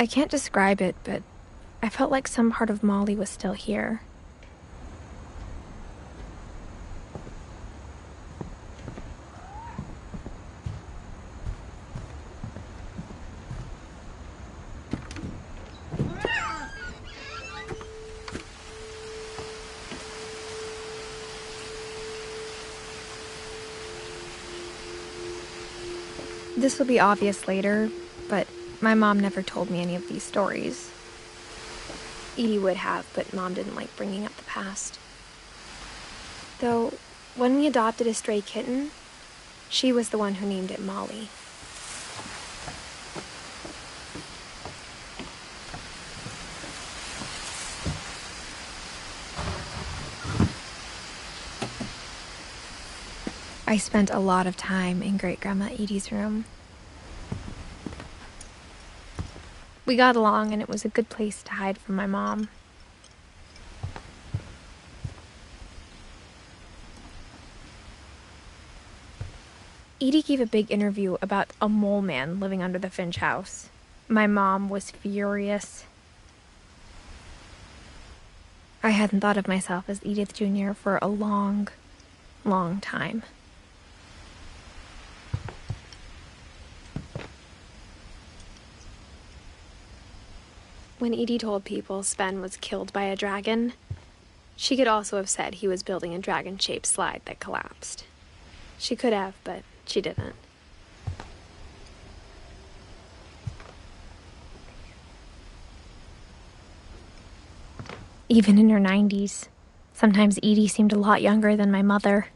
I can't describe it, but I felt like some part of Molly was still here. This will be obvious later, but my mom never told me any of these stories. Edie would have, but Mom didn't like bringing up the past. Though, when we adopted a stray kitten, she was the one who named it Molly. I spent a lot of time in Great-Grandma Edie's room. We got along, and it was a good place to hide from my mom. Edie gave a big interview about a mole man living under the Finch house. My mom was furious. I hadn't thought of myself as Edith Jr. for a long, long time. When Edie told people Sven was killed by a dragon, she could also have said he was building a dragon-shaped slide that collapsed. She could have, but she didn't. Even in her 90s, sometimes Edie seemed a lot younger than my mother.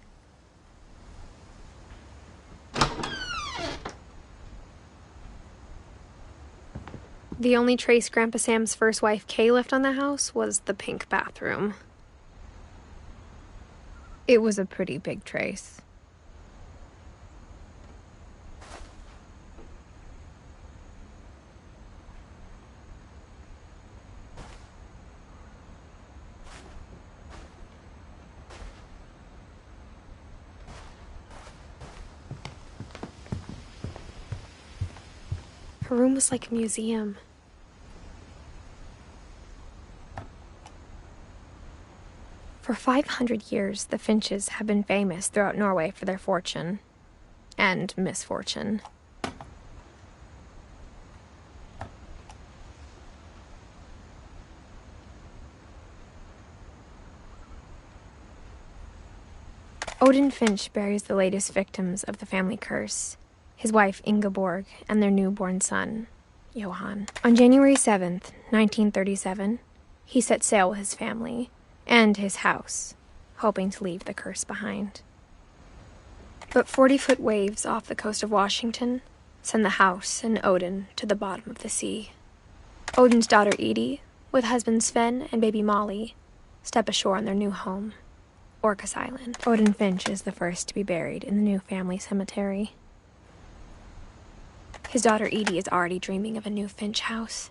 The only trace Grandpa Sam's first wife, Kay, left on the house was the pink bathroom. It was a pretty big trace. Her room was like a museum. For 500 years, the Finches have been famous throughout Norway for their fortune and misfortune. Odin Finch buries the latest victims of the family curse, his wife Ingeborg and their newborn son, Johan. On January 7th, 1937, he set sail with his family and his house, hoping to leave the curse behind. But 40-foot waves off the coast of Washington send the house and Odin to the bottom of the sea. Odin's daughter Edie, with husband Sven and baby Molly, step ashore on their new home, Orcas Island. Odin Finch is the first to be buried in the new family cemetery. His daughter Edie is already dreaming of a new Finch house.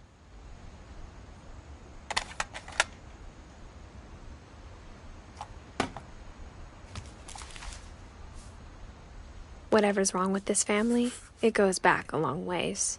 Whatever's wrong with this family, it goes back a long ways.